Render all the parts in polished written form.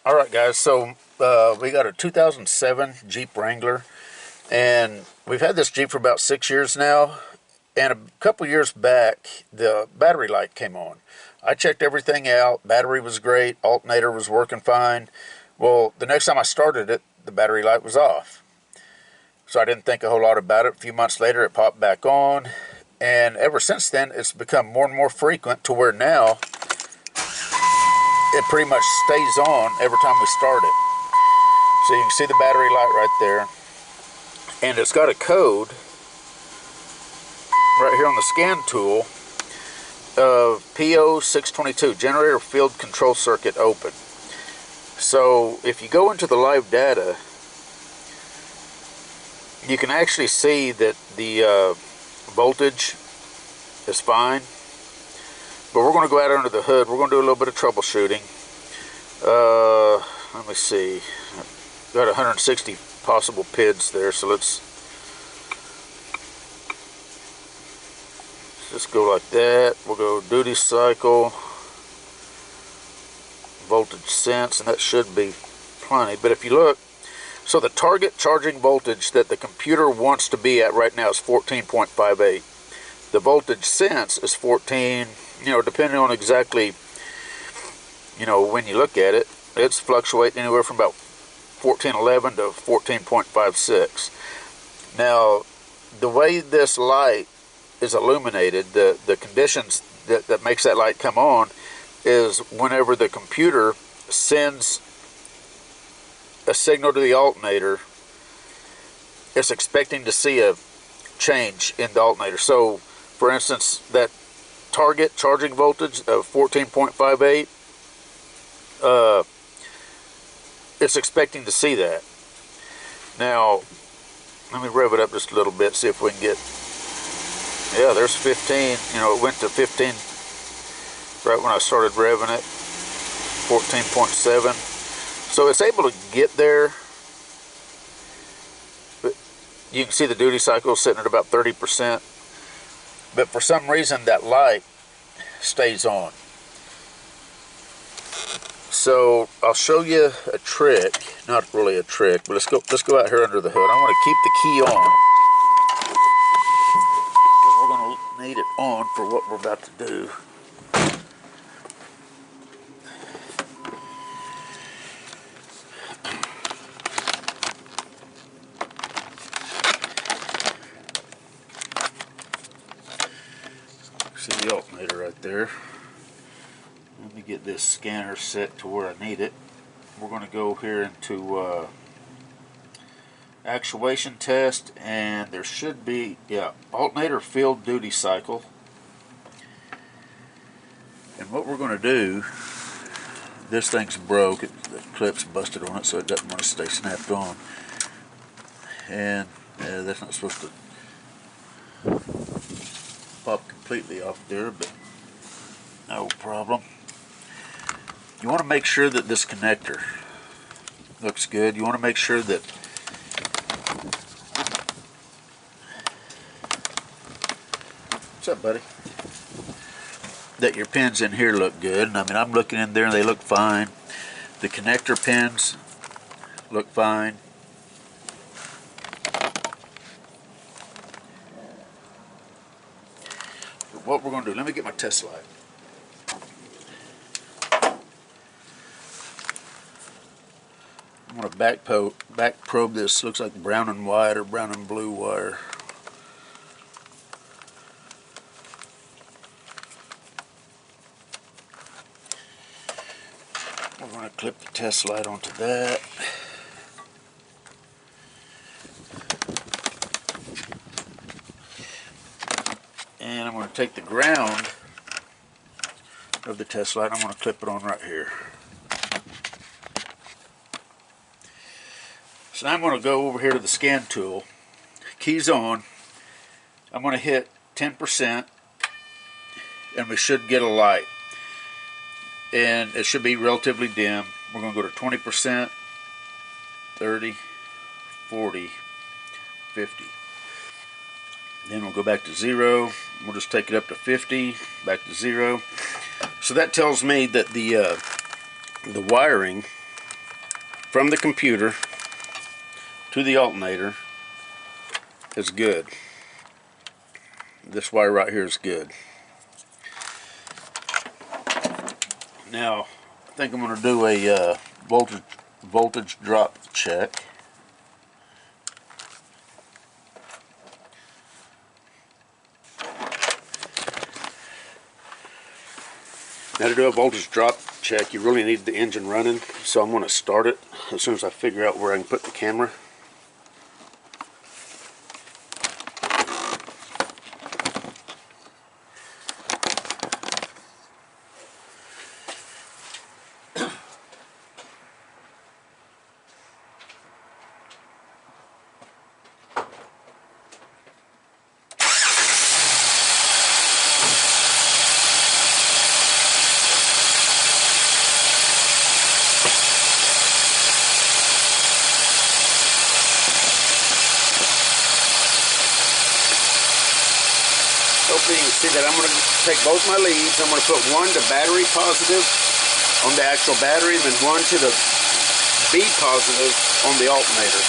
Alright guys, so we got a 2007 Jeep Wrangler, and we've had this Jeep for about 6 years now, and a couple years back the battery light came on. I checked everything out, battery was great, alternator was working fine. Well, the next time I started it, the battery light was off. So I didn't think a whole lot about it. A few months later it popped back on, and ever since then it's become more and more frequent to where now it pretty much stays on every time we start it. So you can see the battery light right there, and it's got a code right here on the scan tool of P0622, generator field control circuit open. So if you go into the live data, you can actually see that the voltage is fine. But we're going to go out under the hood. We're going to do a little bit of troubleshooting. Let me see. I've got 160 possible PIDs there, so let's just go like that. We'll go duty cycle, voltage sense, and that should be plenty. But if you look, so the target charging voltage that the computer wants to be at right now is 14.58. The voltage sense is 14. Depending on exactly, when you look at it, it's fluctuating anywhere from about 1411 to 14.56. Now, the way this light is illuminated, the conditions that makes that light come on is whenever the computer sends a signal to the alternator, it's expecting to see a change in the alternator. So, for instance, that target charging voltage of 14.58, it's expecting to see that. Now, let me rev it up just a little bit, see if we can get, yeah, there's 15. It went to 15 right when I started revving it, 14.7. So it's able to get there, but you can see the duty cycle sitting at about 30%. But for some reason that light stays on. So I'll show you a trick, not really a trick, but let's go out here under the hood. I want to keep the key on, because we're going to need it on for what we're about to do. See the alternator right there. Let me get this scanner set to where I need it. We're going to go here into actuation test, and there should be, yeah, alternator field duty cycle. And what we're going to do, this thing's broke, the clip's busted on it, so it doesn't want to stay snapped on. And that's not supposed to pop completely off there, but no problem. You want to make sure that this connector looks good. You want to make sure that what's up, buddy? That your pins in here look good. And I mean, I'm looking in there and they look fine. The connector pins look fine. But what we're going to do, let me get my test light. I'm going to back probe this. Looks like brown and white or brown and blue wire. We're going to clip the test light onto that. And I'm going to take the ground of the test light, I'm going to clip it on right here. So now I'm going to go over here to the scan tool, keys on, I'm going to hit 10%, and we should get a light. And it should be relatively dim. We're going to go to 20%, 30, 40, 50. Then we'll go back to 0. We'll just take it up to 50, back to 0. So that tells me that the wiring from the computer to the alternator is good. This wire right here is good. Now, I think I'm going to do a voltage drop check. Now, to do a voltage drop check, you really need the engine running, so I'm going to start it as soon as I figure out where I can put the camera. Hopefully you can see that I'm going to take both my leads. I'm going to put one to battery positive on the actual battery, and then one to the B positive on the alternator.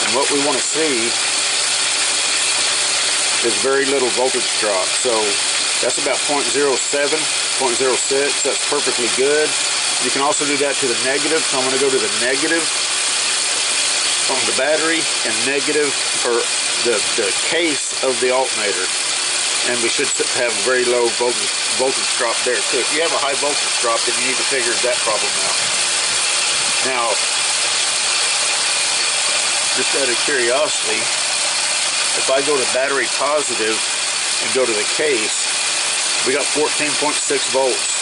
And what we want to see is very little voltage drop. So that's about 0.07, 0.06. That's perfectly good. You can also do that to the negative. So I'm going to go to the negative on the battery and negative, or the case of the alternator, and we should have very low voltage drop there too. If you have a high voltage drop, then you need to figure that problem out. Now, just out of curiosity, if I go to battery positive and go to the case, we got 14.6 volts,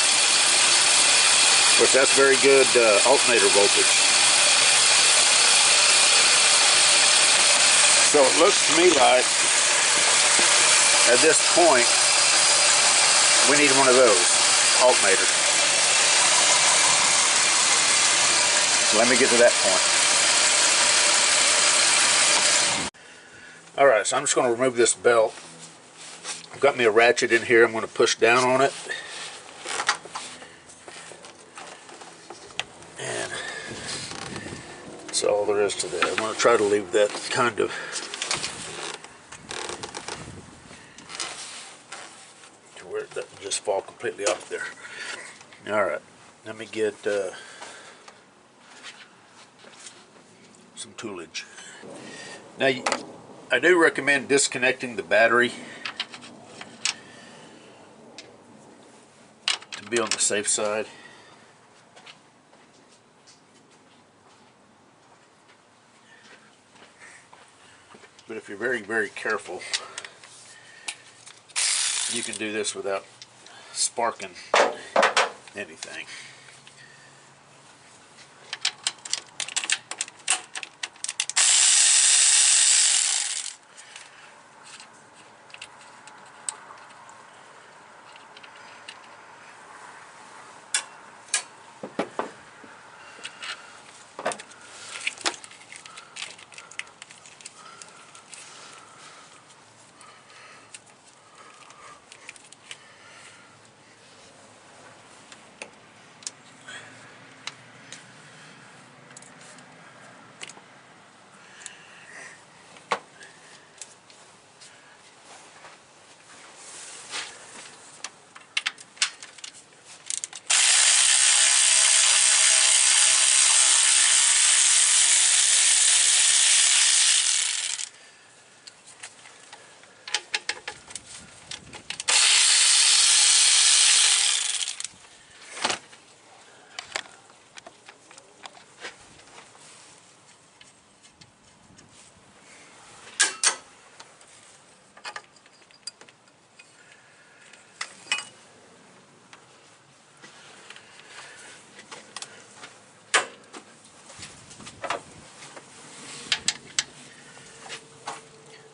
which that's very good alternator voltage. So it looks to me like at this point we need one of those alternators. So let me get to that point. Alright, so I'm just going to remove this belt. I've got me a ratchet in here. I'm going to push down on it. And that's all there is to that. I'm going to try to leave that kind of to where it doesn't just fall completely off there. Alright, let me get some toolage. Now, I do recommend disconnecting the battery to be on the safe side. But if you're very, very careful, you can do this without sparking anything.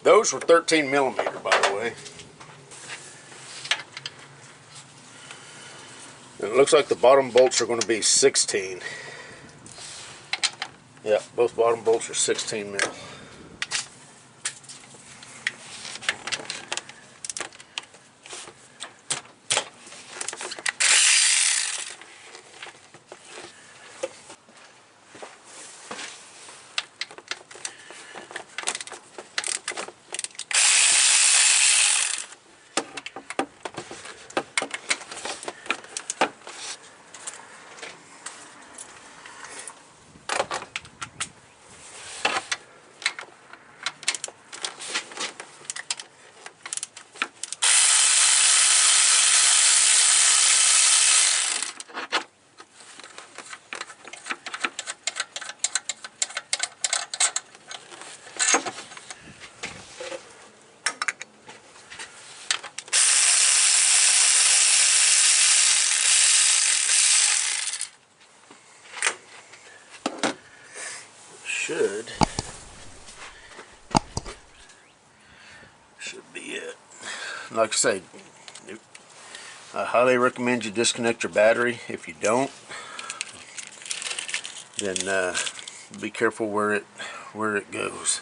Those were 13 millimeter, by the way. And it looks like the bottom bolts are going to be 16. Yeah, both bottom bolts are 16 mil. should be it. Like I say, I highly recommend you disconnect your battery. If you don't, then be careful where it goes.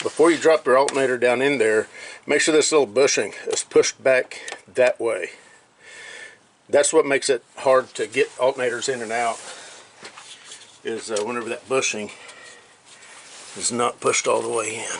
Before you drop your alternator down in there, make sure this little bushing is pushed back that way. That's what makes it hard to get alternators in and out, is whenever that bushing is not pushed all the way in.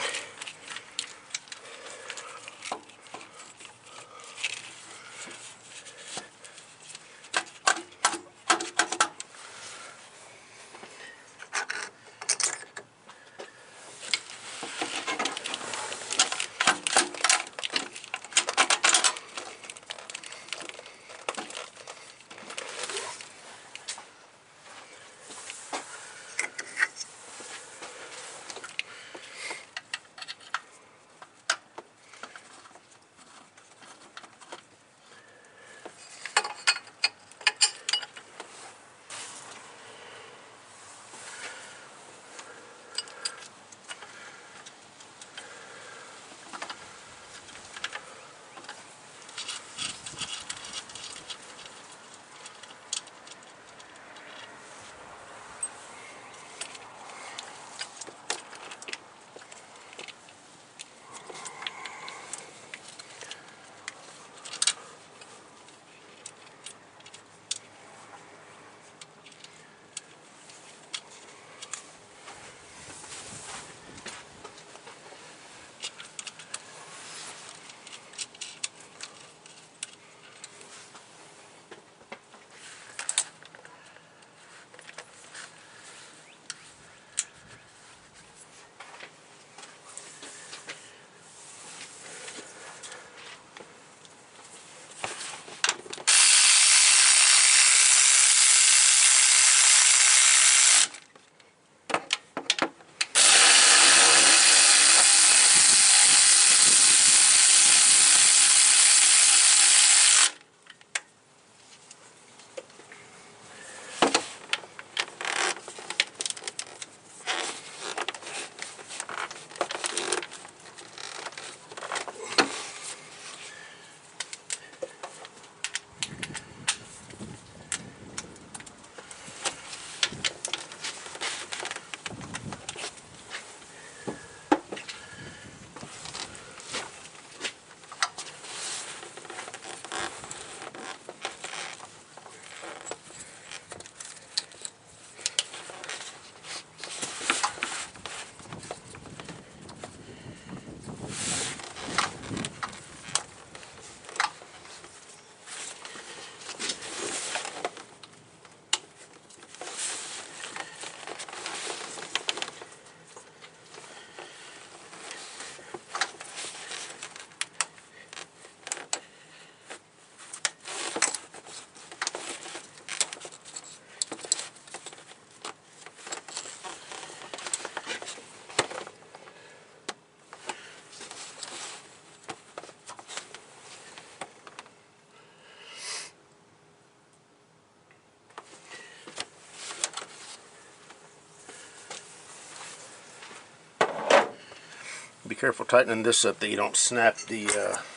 Be careful tightening this up that you don't snap the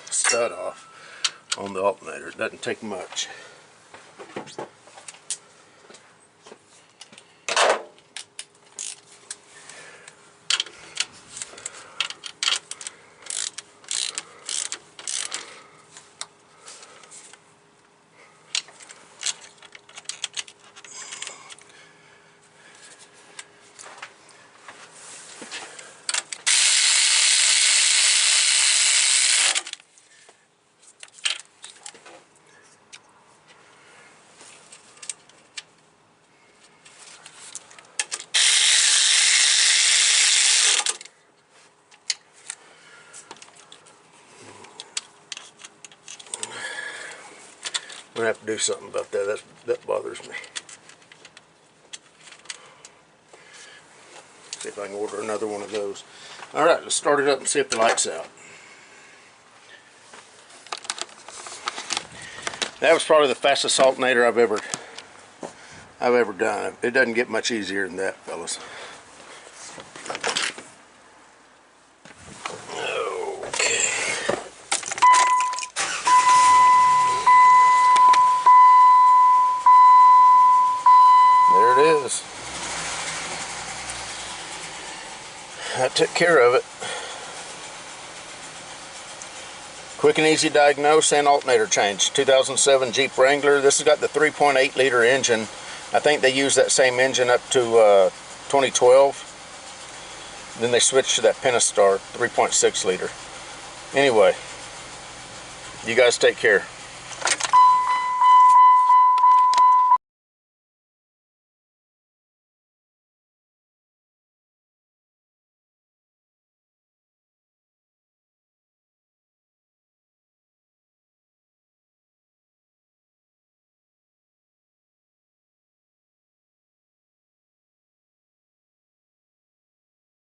stud off on the alternator. It doesn't take much. gonna have to do something about that. That bothers me. See if I can order another one of those. All right, let's start it up and see if the light's out. That was probably the fastest alternator I've ever done. It doesn't get much easier than that, fellas. That took care of it. Quick and easy diagnose and alternator change. 2007 Jeep Wrangler. This has got the 3.8 liter engine. I think they use that same engine up to 2012. Then they switched to that Pentastar 3.6 liter. Anyway, you guys take care.